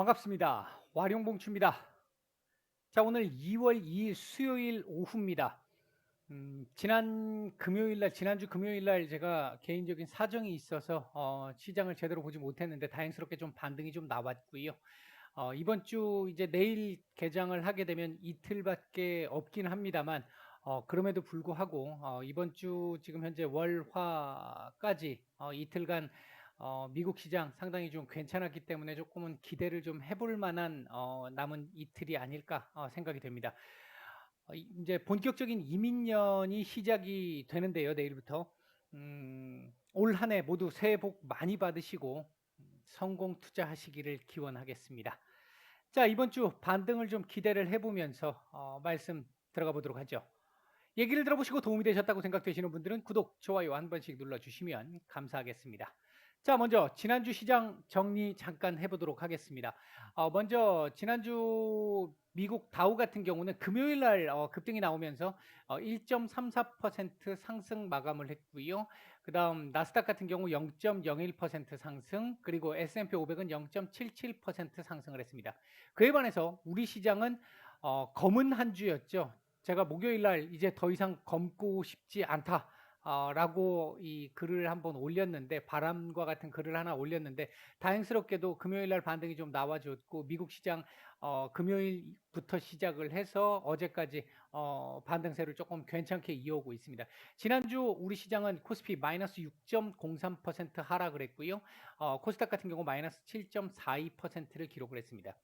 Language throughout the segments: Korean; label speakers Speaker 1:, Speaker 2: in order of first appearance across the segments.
Speaker 1: 반갑습니다. 와룡봉추입니다. 자, 오늘 2월 2일 수요일 오후입니다. 지난주 금요일 날 제가 개인적인 사정이 있어서 시장을 제대로 보지 못했는데 다행스럽게 좀 반등이 좀 나왔고요. 이번 주 이제 내일 개장을 하게 되면 이틀밖에 없긴 합니다만 그럼에도 불구하고 이번 주 지금 현재 월화까지 이틀간 미국 시장 상당히 좀 괜찮았기 때문에 조금은 기대를 좀 해볼 만한 남은 이틀이 아닐까 생각이 됩니다. 이제 본격적인 이민년이 시작이 되는데요, 내일부터. 올 한 해 모두 새해 복 많이 받으시고 성공 투자하시기를 기원하겠습니다. 자, 이번 주 반등을 좀 기대를 해보면서 말씀 들어가 보도록 하죠. 얘기를 들어보시고 도움이 되셨다고 생각되시는 분들은 구독, 좋아요 한 번씩 눌러주시면 감사하겠습니다. 자, 먼저 지난주 시장 정리 잠깐 해보도록 하겠습니다. 먼저 지난주 미국 다우 같은 경우는 금요일 날 급등이 나오면서 1.34% 상승 마감을 했고요. 그다음 나스닥 같은 경우 0.01% 상승, 그리고 S&P 500은 0.77% 상승을 했습니다. 그에 반해서 우리 시장은 검은 한 주였죠. 제가 목요일 날 이제 더 이상 검고 싶지 않다. 라고 이 글을 한번 올렸는데, 바람과 같은 글을 하나 올렸는데, 다행스럽게도 금요일 날 반등이 좀 나와줬고, 미국 시장 금요일부터 시작을 해서 어제까지 반등세를 조금 괜찮게 이어오고 있습니다. 지난주 우리 시장은 코스피 마이너스 6.03% 하락을 했고요. 코스닥 같은 경우 마이너스 7.42%를 기록을 했습니다.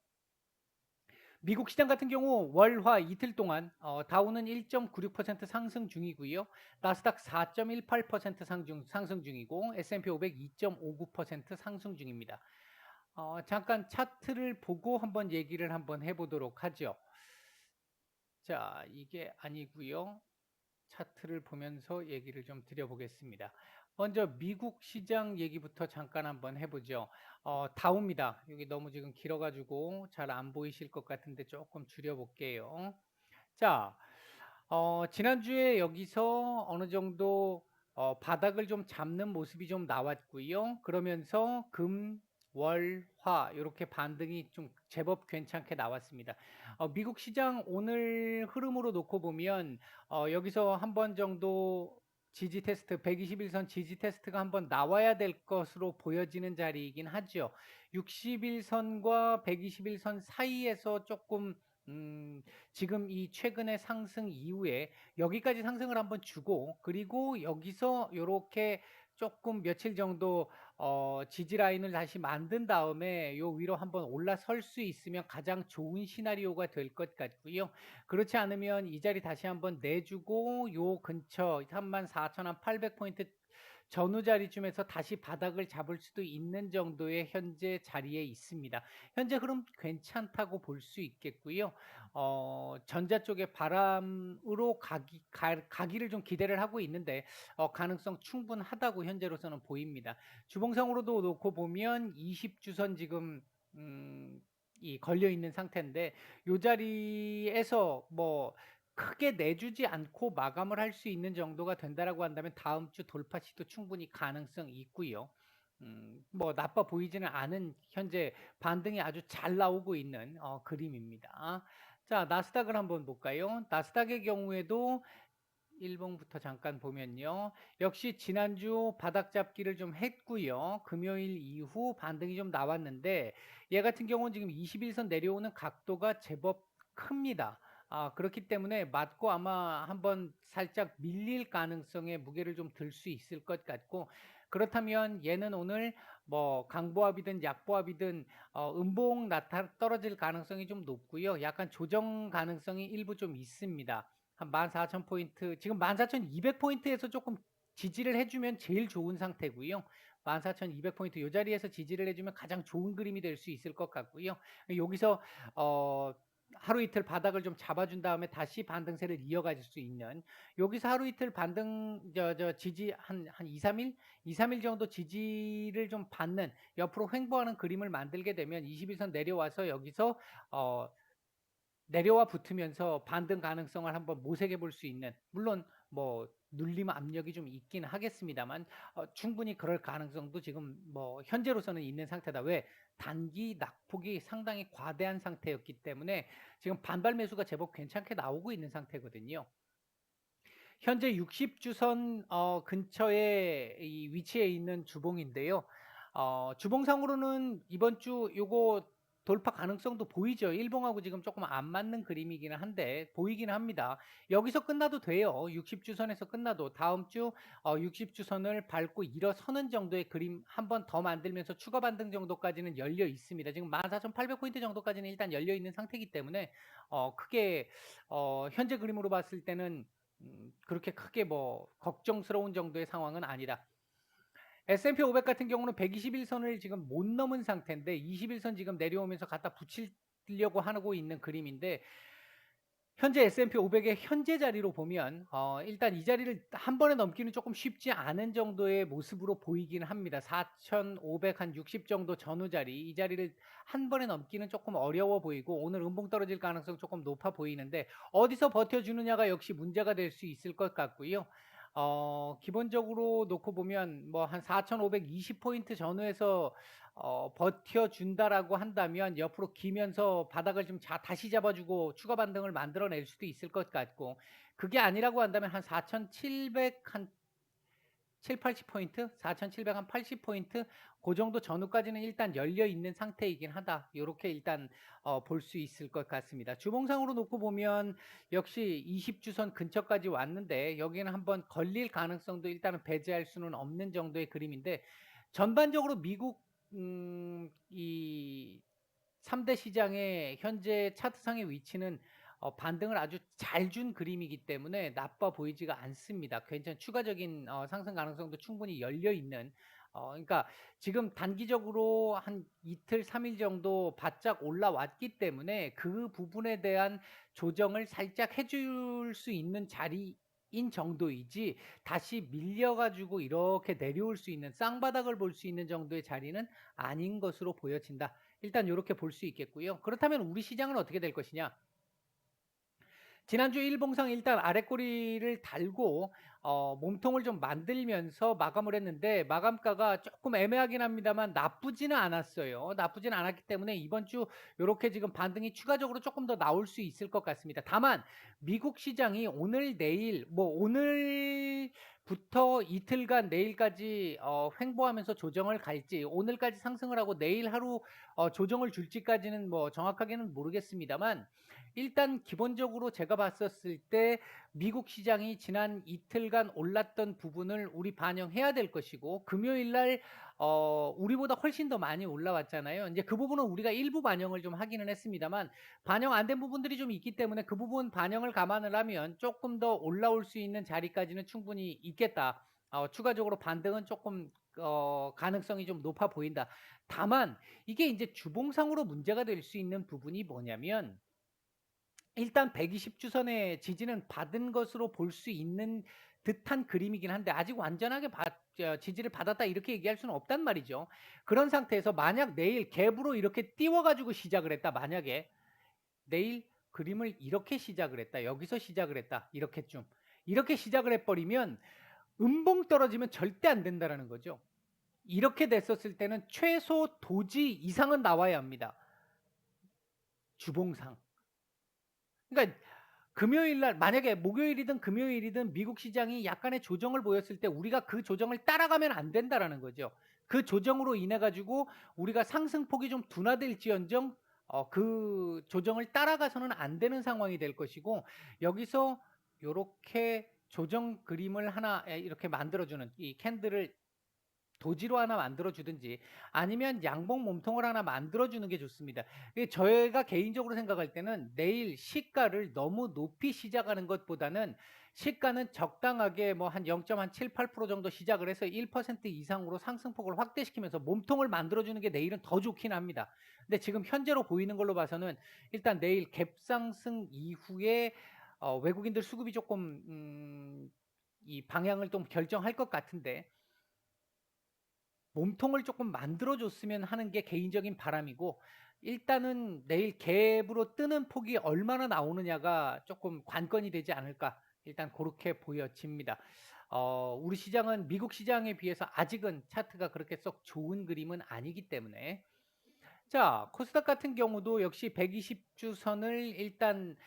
Speaker 1: 미국 시장 같은 경우 월화 이틀 동안 다우는 1.96% 상승 중이고요. 나스닥 4.18% 상승 중이고 S&P 500 2.59% 상승 중입니다. 잠깐 차트를 보고 한번 얘기를 한번 해보도록 하죠. 자, 이게 아니고요. 차트를 보면서 얘기를 좀 드려보겠습니다. 먼저 미국 시장 얘기부터 잠깐 한번 해보죠. 다우입니다. 여기 너무 지금 길어가지고 잘 안 보이실 것 같은데 조금 줄여볼게요. 자, 지난주에 여기서 어느 정도 바닥을 좀 잡는 모습이 좀 나왔고요. 그러면서 금, 월, 화 이렇게 반등이 좀 제법 괜찮게 나왔습니다. 미국 시장 오늘 흐름으로 놓고 보면 여기서 한 번 정도 지지 테스트 121선 지지 테스트가 한번 나와야 될 것으로 보여지는 자리이긴 하죠. 61선과 121선 사이에서 조금 지금 이 최근의 상승 이후에 여기까지 상승을 한번 주고, 그리고 여기서 요렇게 조금 며칠 정도 지지 라인을 다시 만든 다음에 요 위로 한번 올라설 수 있으면 가장 좋은 시나리오가 될 것 같고요. 그렇지 않으면 이 자리 다시 한번 내주고 요 근처 34,800포인트 전후 자리쯤에서 다시 바닥을 잡을 수도 있는 정도의 현재 자리에 있습니다. 현재 흐름 괜찮다고 볼 수 있겠고요. 전자 쪽에 바람으로 가기를 좀 기대를 하고 있는데 가능성 충분하다고 현재로서는 보입니다. 주봉상으로도 놓고 보면 20주선 지금 이 걸려 있는 상태인데 요 자리에서 뭐 크게 내주지 않고 마감을 할 수 있는 정도가 된다라고 한다면 다음 주 돌파 시도 충분히 가능성이 있고요. 뭐 나빠 보이지는 않은 현재 반등이 아주 잘 나오고 있는 그림입니다. 자, 나스닥을 한번 볼까요? 나스닥의 경우에도 일봉부터 잠깐 보면요. 역시 지난주 바닥 잡기를 좀 했고요. 금요일 이후 반등이 좀 나왔는데 얘 같은 경우는 지금 21선 내려오는 각도가 제법 큽니다. 그렇기 때문에 맞고 아마 한번 살짝 밀릴 가능성에 무게를 좀 들 수 있을 것 같고, 그렇다면 얘는 오늘 뭐 강보합이든 약보합이든 음봉 떨어질 가능성이 좀 높고요. 약간 조정 가능성이 일부 좀 있습니다. 한 14,000포인트, 지금 14,200포인트에서 조금 지지를 해주면 제일 좋은 상태고요. 14,200포인트 이 자리에서 지지를 해주면 가장 좋은 그림이 될 수 있을 것 같고요. 여기서 어, 하루 이틀 바닥을 좀 잡아준 다음에 다시 반등세를 이어가질 수 있는, 여기서 하루 이틀 반등 지지 한 2, 3일? 2, 3일 정도 지지를 좀 받는, 옆으로 횡보하는 그림을 만들게 되면 21선 내려와서 여기서 내려와 붙으면서 반등 가능성을 한번 모색해 볼 수 있는, 물론 뭐 눌림 압력이 좀 있긴 하겠습니다만 충분히 그럴 가능성도 지금 뭐 현재로서는 있는 상태다. 왜? 단기 낙폭이 상당히 과대한 상태였기 때문에 지금 반발 매수가 제법 괜찮게 나오고 있는 상태거든요. 현재 60주선 근처에 이 위치해 있는 주봉인데요. 주봉상으로는 이번 주 요거 돌파 가능성도 보이죠. 일봉하고 지금 조금 안 맞는 그림이기는 한데 보이긴 합니다. 여기서 끝나도 돼요. 60주선에서 끝나도 다음 주 60주선을 밟고 일어서는 정도의 그림 한 번 더 만들면서 추가 반등 정도까지는 열려 있습니다. 지금 14,800포인트 정도까지는 일단 열려 있는 상태이기 때문에 크게 현재 그림으로 봤을 때는 그렇게 크게 뭐 걱정스러운 정도의 상황은 아니다. S&P 500 같은 경우는 121선을 지금 못 넘은 상태인데 21선 지금 내려오면서 갖다 붙이려고 하고 있는 그림인데 현재 S&P 500의 현재 자리로 보면 일단 이 자리를 한 번에 넘기는 조금 쉽지 않은 정도의 모습으로 보이긴 합니다. 4,560 정도 전후 자리 이 자리를 한 번에 넘기는 조금 어려워 보이고 오늘 음봉 떨어질 가능성 조금 높아 보이는데 어디서 버텨주느냐가 역시 문제가 될 수 있을 것 같고요. 기본적으로 놓고 보면 뭐 한 4,520포인트 전후에서 버텨준다라고 한다면 옆으로 기면서 바닥을 좀 다시 잡아주고 추가 반등을 만들어낼 수도 있을 것 같고 그게 아니라고 한다면 한 4,700 한 7, 80포인트, 4,700 한 80포인트 그 정도 전후까지는 일단 열려 있는 상태이긴 하다. 요렇게 일단 볼 수 있을 것 같습니다. 주봉상으로 놓고 보면 역시 20주선 근처까지 왔는데 여기는 한번 걸릴 가능성도 일단은 배제할 수는 없는 정도의 그림인데 전반적으로 미국 이 3대 시장의 현재 차트상의 위치는 반등을 아주 잘 준 그림이기 때문에 나빠 보이지가 않습니다. 괜찮은 추가적인 상승 가능성도 충분히 열려 있는 그러니까 지금 단기적으로 한 이틀, 3일 정도 바짝 올라왔기 때문에 그 부분에 대한 조정을 살짝 해줄 수 있는 자리인 정도이지 다시 밀려 가지고 이렇게 내려올 수 있는 쌍바닥을 볼 수 있는 정도의 자리는 아닌 것으로 보여진다. 일단 요렇게 볼 수 있겠고요. 그렇다면 우리 시장은 어떻게 될 것이냐? 지난주 일봉상 일단 아랫꼬리를 달고 몸통을 좀 만들면서 마감을 했는데 마감가가 조금 애매하긴 합니다만 나쁘지는 않았어요. 나쁘지는 않았기 때문에 이번 주 요렇게 지금 반등이 추가적으로 조금 더 나올 수 있을 것 같습니다. 다만 미국 시장이 오늘 내일 뭐 오늘부터 이틀간 내일까지 횡보하면서 조정을 갈지 오늘까지 상승을 하고 내일 하루 조정을 줄지까지는 뭐 정확하게는 모르겠습니다만 일단 기본적으로 제가 봤었을 때 미국 시장이 지난 이틀간 올랐던 부분을 우리 반영해야 될 것이고 금요일 날 우리보다 훨씬 더 많이 올라왔잖아요. 이제 그 부분은 우리가 일부 반영을 좀 하기는 했습니다만 반영 안 된 부분들이 좀 있기 때문에 그 부분 반영을 감안을 하면 조금 더 올라올 수 있는 자리까지는 충분히 있겠다. 추가적으로 반등은 조금 가능성이 좀 높아 보인다. 다만 이게 이제 주봉상으로 문제가 될 수 있는 부분이 뭐냐면 일단 120주선의 지지는 받은 것으로 볼 수 있는 듯한 그림이긴 한데 아직 완전하게 지지를 받았다 이렇게 얘기할 수는 없단 말이죠. 그런 상태에서 만약 내일 갭으로 이렇게 띄워 가지고 시작을 했다. 만약에 내일 그림을 이렇게 시작을 했다. 여기서 시작을 했다. 이렇게쯤. 이렇게 시작을 해 버리면 음봉 떨어지면 절대 안 된다라는 거죠. 이렇게 됐었을 때는 최소 도지 이상은 나와야 합니다. 주봉상. 그러니까 금요일 날 만약에 목요일이든 금요일이든 미국 시장이 약간의 조정을 보였을 때 우리가 그 조정을 따라가면 안 된다라는 거죠. 그 조정으로 인해 가지고 우리가 상승폭이 좀 둔화될지언정 그 조정을 따라가서는 안 되는 상황이 될 것이고 여기서 요렇게 조정 그림을 하나 이렇게 만들어 주는 이 캔들을 도지로 하나 만들어 주든지 아니면 양봉 몸통을 하나 만들어 주는 게 좋습니다. 저희가 개인적으로 생각할 때는 내일 시가를 너무 높이 시작하는 것보다는 시가는 적당하게 뭐 한 0.7, 8% 정도 시작을 해서 1% 이상으로 상승폭을 확대시키면서 몸통을 만들어 주는 게 내일은 더 좋긴 합니다. 근데 지금 현재로 보이는 걸로 봐서는 일단 내일 갭상승 이후에 외국인들 수급이 조금 이 방향을 좀 결정할 것 같은데 몸통을 조금 만들어 줬으면 하는 게 개인적인 바람이고 일단은 내일 갭으로 뜨는 폭이 얼마나 나오느냐가 조금 관건이 되지 않을까. 일단 그렇게 보여집니다. 우리 시장은 미국 시장에 비해서 아직은 차트가 그렇게 썩 좋은 그림은 아니기 때문에 자, 코스닥 같은 경우도 역시 120주 선을 일단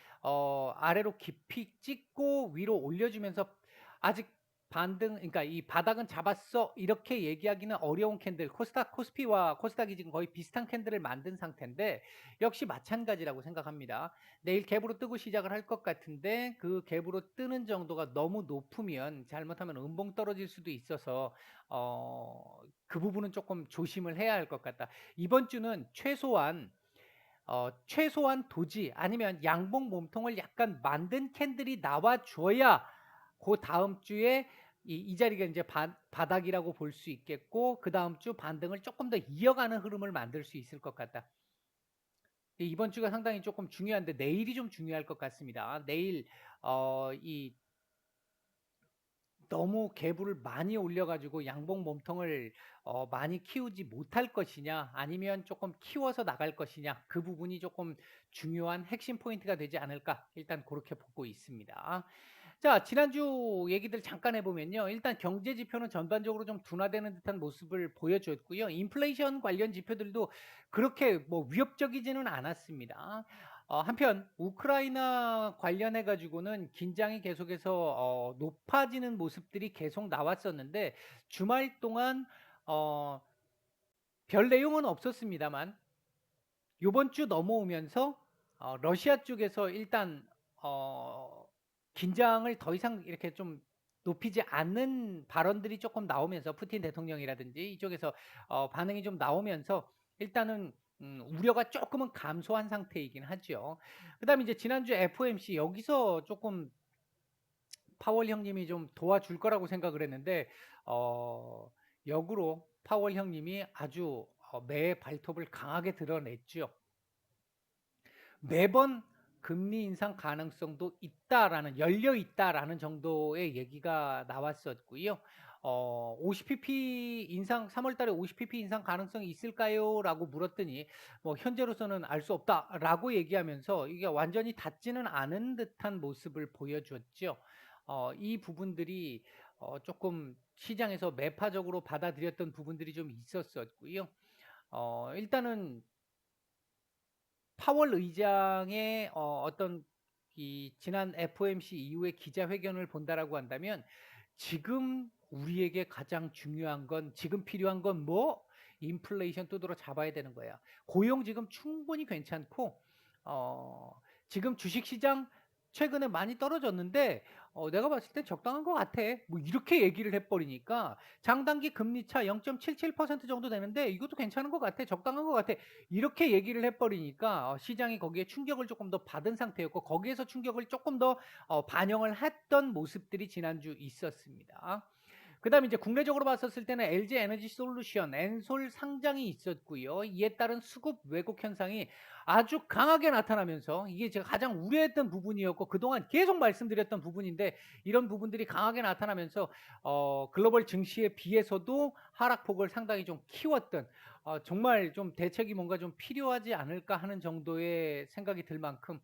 Speaker 1: 아래로 깊이 찍고 위로 올려주면서 아직 반등, 그러니까 이 바닥은 잡았어 이렇게 얘기하기는 어려운 캔들, 코스피와 코스닥이 지금 거의 비슷한 캔들을 만든 상태인데 역시 마찬가지라고 생각합니다. 내일 갭으로 뜨고 시작을 할 것 같은데 그 갭으로 뜨는 정도가 너무 높으면 잘못하면 음봉 떨어질 수도 있어서 그 부분은 조금 조심을 해야 할 것 같다. 이번 주는 최소한 도지 아니면 양봉 몸통을 약간 만든 캔들이 나와줘야 그 다음 주에 이 자리가 이제 바닥이라고 볼 수 있겠고 그 다음 주 반등을 조금 더 이어가는 흐름을 만들 수 있을 것 같다. 이번 주가 상당히 조금 중요한데 내일이 좀 중요할 것 같습니다. 내일 이 너무 갭을 많이 올려가지고 양봉 몸통을 많이 키우지 못할 것이냐 아니면 조금 키워서 나갈 것이냐 그 부분이 조금 중요한 핵심 포인트가 되지 않을까 일단 그렇게 보고 있습니다. 자, 지난주 얘기들 잠깐 해보면요. 일단 경제 지표는 전반적으로 좀 둔화되는 듯한 모습을 보여줬고요. 인플레이션 관련 지표들도 그렇게 뭐 위협적이지는 않았습니다. 한편 우크라이나 관련해 가지고는 긴장이 계속해서 높아지는 모습들이 계속 나왔었는데 주말 동안 어, 별 내용은 없었습니다만 요번 주 넘어오면서 러시아 쪽에서 일단 어, 긴장을 더 이상 이렇게 좀 높이지 않는 발언들이 조금 나오면서 푸틴 대통령이라든지 이쪽에서 반응이 좀 나오면서 일단은 우려가 조금은 감소한 상태이긴 하죠. 그다음에 이제 지난주 FOMC 여기서 조금 파월 형님이 좀 도와줄 거라고 생각을 했는데 역으로 파월 형님이 아주 매 발톱을 강하게 드러냈죠. 매번 금리 인상 가능성도 있다라는 열려 있다라는 정도의 얘기가 나왔었고요. 50pp 인상 3월 달에 50pp 인상 가능성이 있을까요?라고 물었더니 뭐 현재로서는 알 수 없다라고 얘기하면서 이게 완전히 닿지는 않은 듯한 모습을 보여줬죠. 이 부분들이 조금 시장에서 매파적으로 받아들였던 부분들이 좀 있었었고요. 일단은 파월 의장의 어떤 이 지난 FOMC 이후의 기자회견을 본다라고 한다면 지금 우리에게 가장 중요한 건 지금 필요한 건 뭐? 인플레이션 두드러 잡아야 되는 거야. 고용 지금 충분히 괜찮고 지금 주식시장 최근에 많이 떨어졌는데 내가 봤을 때 적당한 것 같아. 뭐 이렇게 얘기를 해버리니까 장단기 금리차 0.77% 정도 되는데 이것도 괜찮은 것 같아. 적당한 것 같아. 이렇게 얘기를 해버리니까 시장이 거기에 충격을 조금 더 받은 상태였고 거기에서 충격을 조금 더 반영을 했던 모습들이 지난주 있었습니다. 그다음에 이제 국내적으로 봤었을 때는 LG 에너지 솔루션, 엔솔 상장이 있었고요. 이에 따른 수급 왜곡 현상이 아주 강하게 나타나면서 이게 제가 가장 우려했던 부분이었고 그동안 계속 말씀드렸던 부분인데 이런 부분들이 강하게 나타나면서 글로벌 증시에 비해서도 하락폭을 상당히 좀 키웠던 정말 좀 대책이 뭔가 좀 필요하지 않을까 하는 정도의 생각이 들 만큼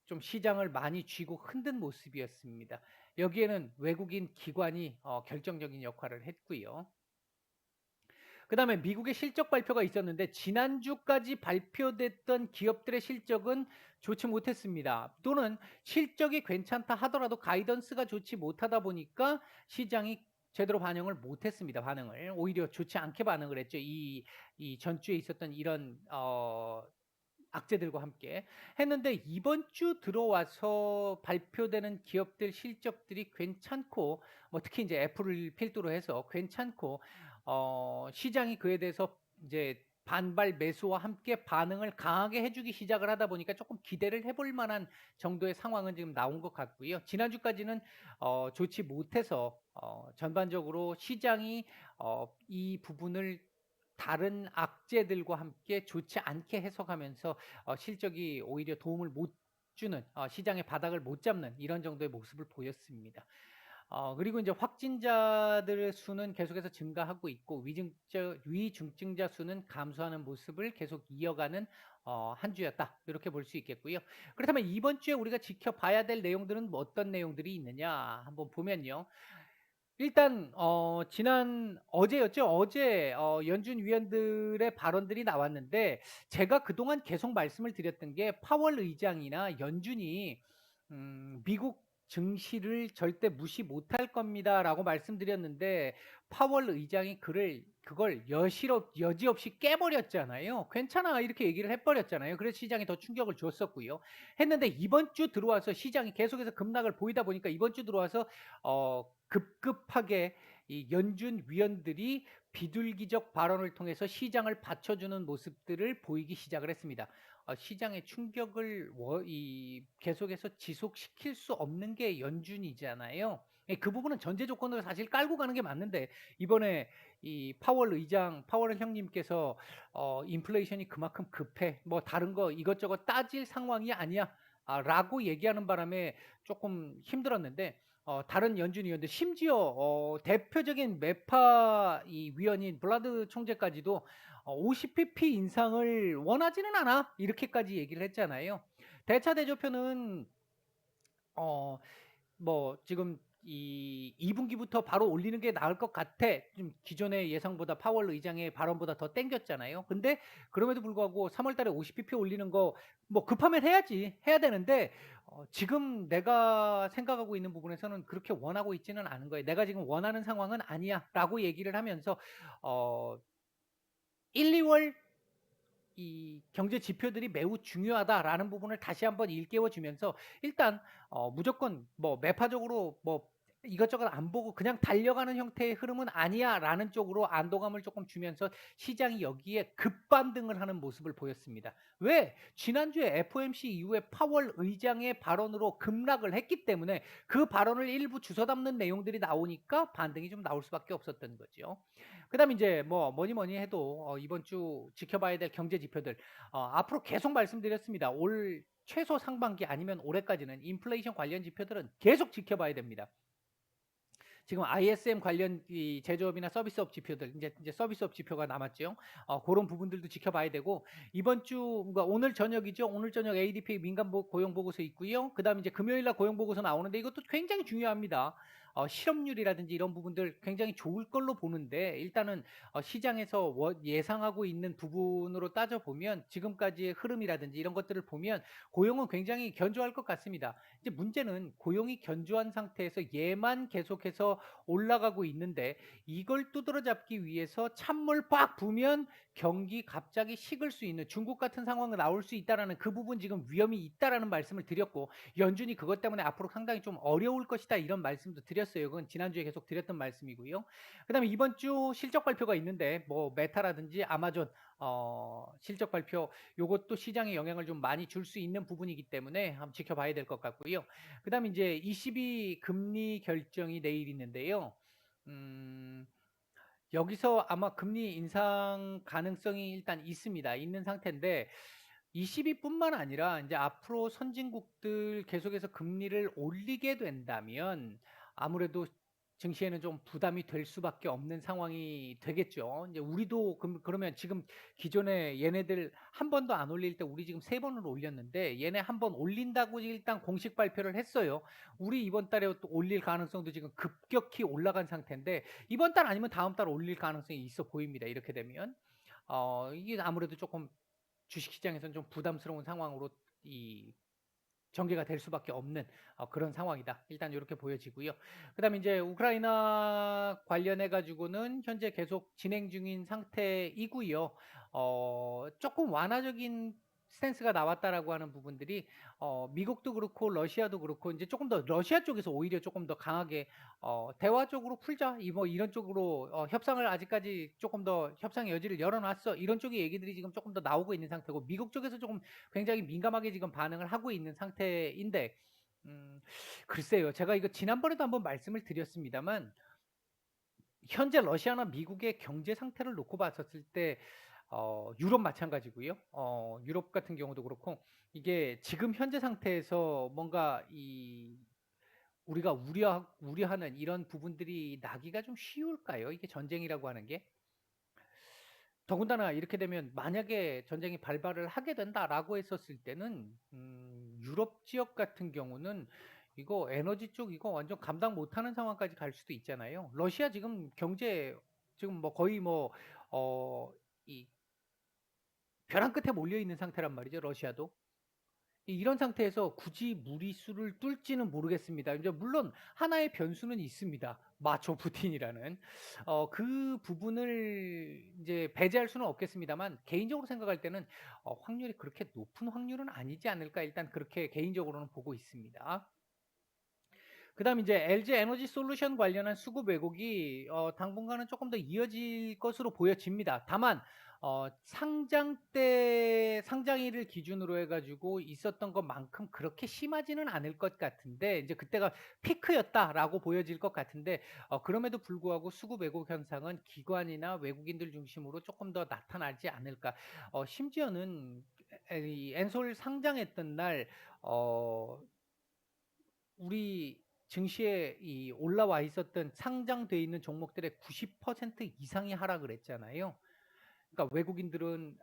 Speaker 1: 좀 시장을 많이 쥐고 흔든 모습이었습니다. 여기에는 외국인 기관이 결정적인 역할을 했고요. 그다음에 미국의 실적 발표가 있었는데 지난주까지 발표됐던 기업들의 실적은 좋지 못했습니다. 또는 실적이 괜찮다 하더라도 가이던스가 좋지 못하다 보니까 시장이 제대로 반영을 못했습니다. 반응을 오히려 좋지 않게 반응을 했죠. 이 전주에 있었던 이런 악재들과 함께 했는데 이번 주 들어와서 발표되는 기업들 실적들이 괜찮고 뭐 특히 이제 애플을 필두로 해서 괜찮고 시장이 그에 대해서 이제 반발 매수와 함께 반응을 강하게 해주기 시작을 하다 보니까 조금 기대를 해볼 만한 정도의 상황은 지금 나온 것 같고요. 지난주까지는 좋지 못해서 전반적으로 시장이 이 부분을 다른 악재들과 함께 좋지 않게 해석하면서 실적이 오히려 도움을 못 주는 시장의 바닥을 못 잡는 이런 정도의 모습을 보였습니다. 그리고 이제 확진자들의 수는 계속해서 증가하고 있고 위중증자 수는 감소하는 모습을 계속 이어가는 한 주였다. 이렇게 볼 수 있겠고요. 그렇다면 이번 주에 우리가 지켜봐야 될 내용들은 뭐 어떤 내용들이 있느냐 한번 보면요. 일단 지난 어제였죠. 어제 연준 위원들의 발언들이 나왔는데 제가 그동안 계속 말씀을 드렸던 게 파월 의장이나 연준이 "미국 증시를 절대 무시 못할 겁니다."라고 말씀드렸는데 파월 의장이 그걸 여지없이 깨버렸잖아요. "괜찮아." 이렇게 얘기를 해 버렸잖아요. 그래서 시장에 더 충격을 줬었고요. 했는데 이번 주 들어와서 시장이 계속해서 급락을 보이다 보니까 이번 주 들어와서 급급하게 이 연준 위원들이 비둘기적 발언을 통해서 시장을 받쳐주는 모습들을 보이기 시작을 했습니다. 시장의 충격을 계속해서 지속시킬 수 없는 게 연준이잖아요. 예, 그 부분은 전제 조건으로 사실 깔고 가는 게 맞는데 이번에 이 파월 형님께서 "인플레이션이 그만큼 급해. 뭐 다른 거 이것저것 따질 상황이 아니야." 라고 얘기하는 바람에 조금 힘들었는데 다른 연준 위원들 심지어 대표적인 매파 이 위원인 블라드 총재까지도 50 pp 인상을 원하지는 않아. 이렇게까지 얘기를 했잖아요. 대차대조표는 어 뭐 지금 이 2 분기부터 바로 올리는 게 나을 것 같아. 좀 기존의 예상보다 파월 의장의 발언보다 더 땡겼잖아요. 근데 그럼에도 불구하고 3월 달에 50 pp 올리는 거 뭐 급하면 해야지. 해야 되는데 지금 내가 생각하고 있는 부분에서는 그렇게 원하고 있지는 않은 거예요. "내가 지금 원하는 상황은 아니야."라고 얘기를 하면서 어 1-2월 이 경제 지표들이 매우 중요하다라는 부분을 다시 한번 일깨워 주면서 일단 무조건 뭐 매파적으로 뭐 이것저것 안 보고 그냥 달려가는 형태의 흐름은 아니야라는 쪽으로 안도감을 조금 주면서 시장이 여기에 급반등을 하는 모습을 보였습니다. 왜? 지난주에 FOMC 이후에 파월 의장의 발언으로 급락을 했기 때문에 그 발언을 일부 주워 담는 내용들이 나오니까 반등이 좀 나올 수밖에 없었던 거죠. 그다음에 이제 뭐 뭐니 해도 이번 주 지켜봐야 될 경제 지표들 앞으로 계속 말씀드렸습니다. 올 최소 상반기 아니면 올해까지는 인플레이션 관련 지표들은 계속 지켜봐야 됩니다. 지금 ISM 관련 이 제조업이나 서비스업 지표들 이제 서비스업 지표가 남았죠. 고런 부분들도 지켜봐야 되고 이번 주 그러니까 오늘 저녁이죠. 오늘 저녁 ADP 고용 보고서 있고요. 그다음에 이제 금요일 날 고용 보고서 나오는데 이것도 굉장히 중요합니다. 실업률이라든지 이런 부분들 굉장히 좋을 걸로 보는데 일단은 시장에서 예상하고 있는 부분으로 따져 보면 지금까지의 흐름이라든지 이런 것들을 보면 고용은 굉장히 견조할 것 같습니다. 이제 문제는 고용이 견조한 상태에서 얘만 계속해서 올라가고 있는데 이걸 두드러잡기 위해서 찬물 빡 부으면 경기 갑자기 식을 수 있는 중국 같은 상황이 나올 수 있다라는 그 부분 지금 위험이 있다라는 말씀을 드렸고 연준이 그것 때문에 앞으로 상당히 좀 어려울 것이다 이런 말씀도 드렸어요. 그건 지난주에 계속 드렸던 말씀이고요. 그다음에 이번 주 실적 발표가 있는데 뭐 메타라든지 아마존 실적 발표 요것도 시장에 영향을 좀 많이 줄 수 있는 부분이기 때문에 한번 지켜봐야 될 것 같고요. 그다음에 이제 ECB 금리 결정이 내일 있는데요. 음 여기서 아마 금리 인상 가능성이 일단 있습니다. 있는 상태인데 ECB뿐만 아니라 이제 앞으로 선진국들 계속해서 금리를 올리게 된다면 아무래도 증시에는 좀 부담이 될 수밖에 없는 상황이 되겠죠. 이제 우리도 그러면 지금 기존에 얘네들 한 번도 안 올릴 때 우리 지금 3번을 올렸는데 얘네 한 번 올린다고 일단 공식 발표를 했어요. 우리 이번 달에 또 올릴 가능성도 지금 급격히 올라간 상태인데 이번 달 아니면 다음 달 올릴 가능성이 있어 보입니다. 이렇게 되면. 이게 아무래도 조금 주식시장에서는 좀 부담스러운 상황으로 이 전개가 될 수밖에 없는 그런 상황이다. 일단 이렇게 보여지고요. 그다음에 이제 우크라이나 관련해 가지고는 현재 계속 진행 중인 상태이고요. 조금 완화적인 스탠스가 나왔다라고 하는 부분들이 미국도 그렇고 러시아도 그렇고 이제 조금 더 러시아 쪽에서 오히려 조금 더 강하게 "대화적으로 풀자." 뭐 이런 쪽으로 "협상을 아직까지 조금 더 협상의 여지를 열어 놨어." 이런 쪽의 얘기들이 지금 조금 더 나오고 있는 상태고 미국 쪽에서 조금 굉장히 민감하게 지금 반응을 하고 있는 상태인데 음 글쎄요. 제가 이거 지난번에도 한번 말씀을 드렸습니다만 현재 러시아나 미국의 경제 상태를 놓고 봤었을 때 유럽 마찬가지고요. 유럽 같은 경우도 그렇고 이게 지금 현재 상태에서 뭔가 이 우리가 우려하는 이런 부분들이 나기가 좀 쉬울까요? 이게 전쟁이라고 하는 게? 더군다나 이렇게 되면 만약에 전쟁이 발발을 하게 된다라고 했었을 때는 유럽 지역 같은 경우는 이거 에너지 쪽 이거 완전 감당 못하는 상황까지 갈 수도 있잖아요. 러시아 지금 경제 지금 뭐 거의 뭐 이 벼랑 끝에 몰려 있는 상태란 말이죠, 러시아도. 이런 상태에서 굳이 무리수를 뚫지는 모르겠습니다. 이제 물론 하나의 변수는 있습니다. 마초 푸틴이라는. 그 부분을 이제 배제할 수는 없겠습니다만 개인적으로 생각할 때는 확률이 그렇게 높은 확률은 아니지 않을까 일단 그렇게 개인적으로는 보고 있습니다. 그다음 이제 LG 에너지 솔루션 관련한 수급 왜곡이 당분간은 조금 더 이어질 것으로 보여집니다. 다만 상장 때 상장일을 기준으로 해 가지고 있었던 것만큼 그렇게 심하지는 않을 것 같은데 이제 그때가 피크였다라고 보여질 것 같은데 그럼에도 불구하고 수급 왜곡 현상은 기관이나 외국인들 중심으로 조금 더 나타나지 않을까. 심지어는 이 엔솔 상장했던 날 우리 증시에 이 올라와 있었던 상장돼 있는 종목들의 90% 이상이 하락을 했잖아요. 그러니까 외국인들은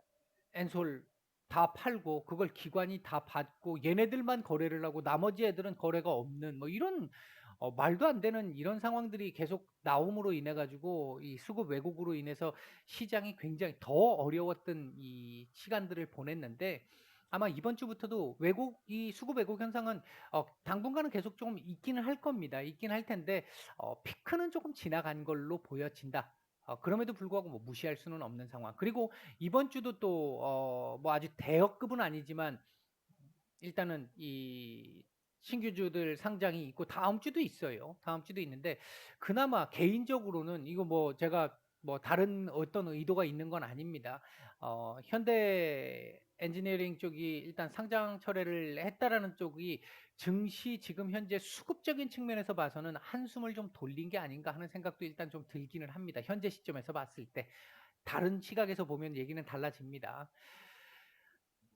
Speaker 1: 엔솔 다 팔고 그걸 기관이 다 받고 얘네들만 거래를 하고 나머지 애들은 거래가 없는 뭐 이런 말도 안 되는 이런 상황들이 계속 나옴으로 인해 가지고 이 수급 왜곡으로 인해서 시장이 굉장히 더 어려웠던 이 시간들을 보냈는데 아마 이번 주부터도 왜곡 이 수급 왜곡 현상은 당분간은 계속 좀 있기는 할 겁니다. 있긴 할 텐데 피크는 조금 지나간 걸로 보여진다. 그럼에도 불구하고 뭐 무시할 수는 없는 상황. 그리고 이번 주도 또 뭐 아주 대여급은 아니지만 일단은 이 신규주들 상장이 있고 다음 주도 있어요. 다음 주도 있는데 그나마 개인적으로는 이거 뭐 제가 뭐 다른 어떤 의도가 있는 건 아닙니다. 현대 엔지니어링 쪽이 일단 상장 철회를 했다라는 쪽이 증시 지금 현재 수급적인 측면에서 봐서는 한숨을 좀 돌린 게 아닌가 하는 생각도 일단 좀 들기는 합니다. 현재 시점에서 봤을 때. 다른 시각에서 보면 얘기는 달라집니다.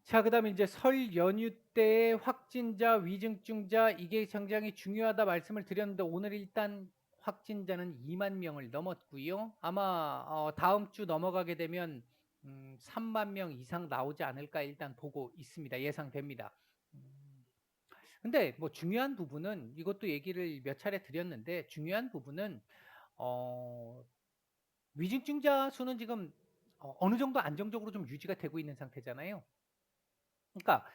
Speaker 1: 자, 그다음에 이제 설 연휴 때 확진자, 위중증자 이게 굉장히 중요하다 말씀을 드렸는데 오늘 일단 확진자는 2만 명을 넘었고요. 아마 다음 주 넘어가게 되면 3만 명 이상 나오지 않을까 일단 보고 있습니다. 예상됩니다. 음, 근데 뭐 중요한 부분은 이것도 얘기를 몇 차례 드렸는데 중요한 부분은 어, 위중증자 수는 지금 어느 정도 안정적으로 좀 유지가 되고 있는 상태잖아요. 그러니까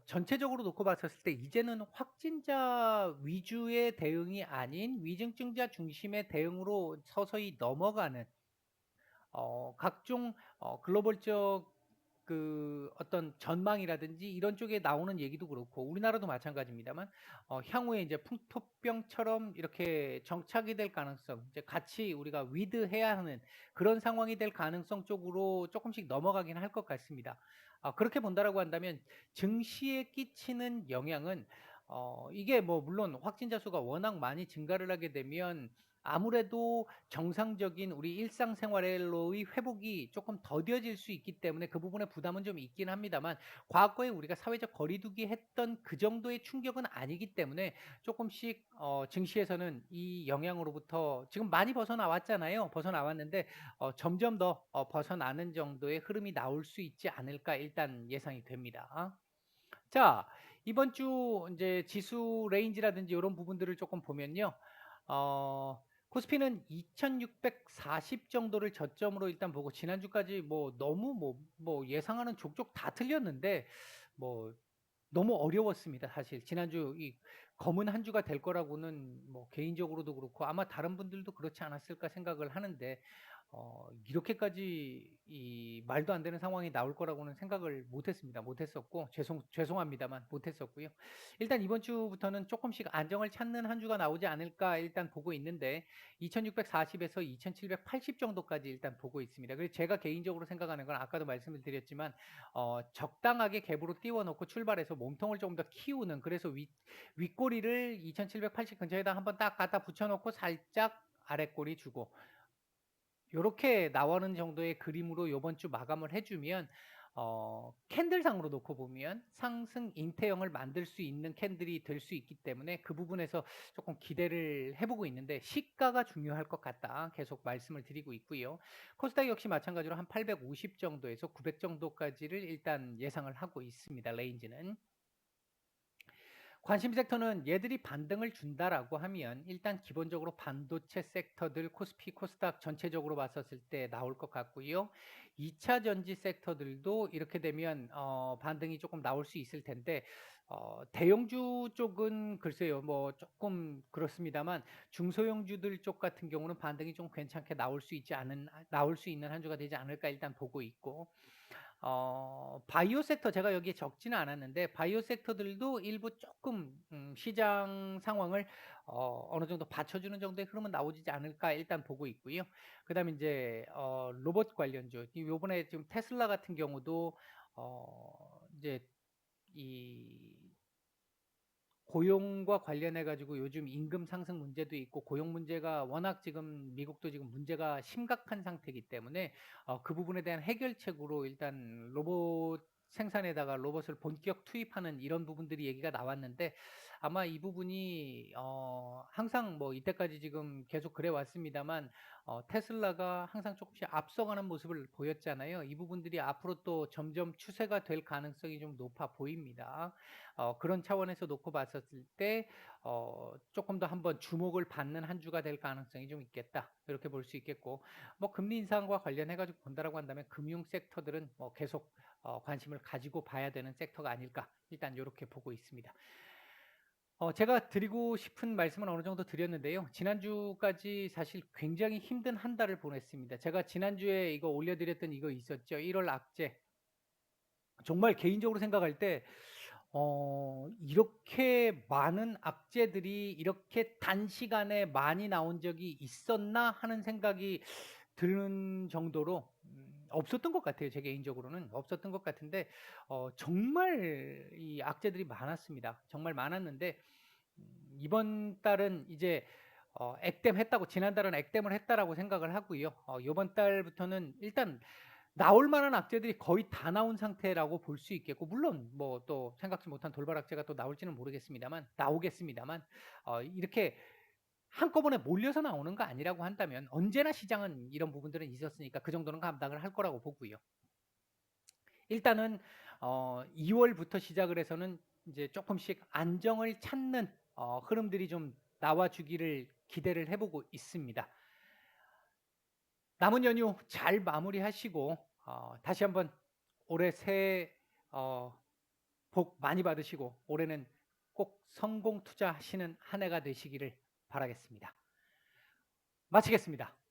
Speaker 1: 전체적으로 놓고 봤었을 때 이제는 확진자 위주의 대응이 아닌 위중증자 중심의 대응으로 서서히 넘어가는 각종 글로벌적 그 어떤 전망이라든지 이런 쪽에 나오는 얘기도 그렇고 우리나라도 마찬가지입니다만 향후에 이제 풍토병처럼 이렇게 정착이 될 가능성 이제 같이 우리가 위드해야 하는 그런 상황이 될 가능성 쪽으로 조금씩 넘어가긴 할 것 같습니다. 그렇게 본다라고 한다면 증시에 끼치는 영향은 이게 뭐 물론 확진자 수가 워낙 많이 증가를 하게 되면 아무래도 정상적인 우리 일상생활로의 회복이 조금 더뎌질 수 있기 때문에 그 부분에 부담은 좀 있긴 합니다만 과거에 우리가 사회적 거리두기 했던 그 정도의 충격은 아니기 때문에 조금씩 증시에서는 이 영향으로부터 지금 많이 벗어나왔잖아요. 벗어나왔는데 점점 더 벗어나는 정도의 흐름이 나올 수 있지 않을까 일단 예상이 됩니다. 자, 이번 주 이제 지수 레인지라든지 이런 부분들을 조금 보면요. 어, 코스피는 2640 정도를 저점으로 일단 보고 지난주까지 뭐 너무 뭐 예상하는 족족 다 틀렸는데 뭐 너무 어려웠습니다. 사실 지난주 이 검은 한 주가 될 거라고는 뭐 개인적으로도 그렇고 아마 다른 분들도 그렇지 않았을까 생각을 하는데 이렇게까지 이 말도 안 되는 상황이 나올 거라고는 생각을 못했습니다. 못했었고 죄송합니다만 못했었고요. 일단 이번 주부터는 조금씩 안정을 찾는 한 주가 나오지 않을까 일단 보고 있는데 2,640에서 2,780 정도까지 일단 보고 있습니다. 그래서 제가 개인적으로 생각하는 건 아까도 말씀을 드렸지만 적당하게 갭으로 띄워놓고 출발해서 몸통을 조금 더 키우는 그래서 윗꼬리를 2,780 근처에다 한번 딱 갖다 붙여놓고 살짝 아랫꼬리 주고 요렇게 나오는 정도의 그림으로 요번 주 마감을 해주면 캔들상으로 놓고 보면 상승 인태형을 만들 수 있는 캔들이 될 수 있기 때문에 그 부분에서 조금 기대를 해 보고 있는데 시가가 중요할 것 같다. 계속 말씀을 드리고 있고요. 코스닥 역시 마찬가지로 한 850 정도에서 900 정도까지를 일단 예상을 하고 있습니다. 레인지는. 관심 섹터는 얘들이 반등을 준다라고 하면 일단 기본적으로 반도체 섹터들 코스피, 코스닥 전체적으로 봤었을 때 나올 것 같고요. 2차 전지 섹터들도 이렇게 되면 반등이 조금 나올 수 있을 텐데 대형주 쪽은 글쎄요. 뭐 조금 그렇습니다만 중소형주들 쪽 같은 경우는 반등이 좀 괜찮게 나올 수 있는 한 주가 되지 않을까 일단 보고 있고 바이오 섹터 제가 여기에 적지는 않았는데 바이오 섹터들도 일부 조금 시장 상황을 어느 정도 받쳐주는 정도의 흐름은 나오지 않을까 일단 보고 있고요. 그다음에 이제 로봇 관련주 요번에 지금 테슬라 같은 경우도 이제 이 고용과 관련해 가지고 요즘 임금 상승 문제도 있고 고용 문제가 워낙 지금 미국도 지금 문제가 심각한 상태이기 때문에 그 부분에 대한 해결책으로 일단 로봇 생산에다가 로봇을 본격 투입하는 이런 부분들이 얘기가 나왔는데 아마 이 부분이 항상 뭐 이때까지 지금 계속 그래 왔습니다만 테슬라가 항상 조금씩 앞서가는 모습을 보였잖아요. 이 부분들이 앞으로 또 점점 추세가 될 가능성이 좀 높아 보입니다. 그런 차원에서 놓고 봤었을 때 조금 더 한번 주목을 받는 한 주가 될 가능성이 좀 있겠다. 이렇게 볼 수 있겠고 뭐 금리 인상과 관련해 가지고 본다라고 한다면 금융 섹터들은 뭐 계속 관심을 가지고 봐야 되는 섹터가 아닐까. 일단 요렇게 보고 있습니다. 제가 드리고 싶은 말씀은 어느 정도 드렸는데요. 지난주까지 사실 굉장히 힘든 한 달을 보냈습니다. 제가 지난주에 이거 올려드렸던 이거 있었죠. 1월 악재. 정말 개인적으로 생각할 때 이렇게 많은 악재들이 이렇게 단시간에 많이 나온 적이 있었나 하는 생각이 드는 정도로 없었던 것 같아요. 제 개인적으로는 없었던 것 같은데 정말 이 악재들이 많았습니다. 정말 많았는데 이번 달은 이제 액땜했다고 지난달은 액땜을 했다라고 생각을 하고요. 요번 달부터는 일단 나올 만한 악재들이 거의 다 나온 상태라고 볼 수 있겠고 물론 뭐 또 생각지 못한 돌발 악재가 또 나올지는 모르겠습니다만 나오겠습니다만 이렇게 한꺼번에 몰려서 나오는 거 아니라고 한다면 언제나 시장은 이런 부분들은 있었으니까 그 정도는 감당을 할 거라고 보고요. 일단은 2월부터 시작을 해서는 이제 조금씩 안정을 찾는 흐름들이 좀 나와 주기를 기대를 해 보고 있습니다. 남은 연휴 잘 마무리하시고 다시 한번 올해 새해 복 많이 받으시고 올해는 꼭 성공 투자하시는 한 해가 되시기를 바라겠습니다. 마치겠습니다.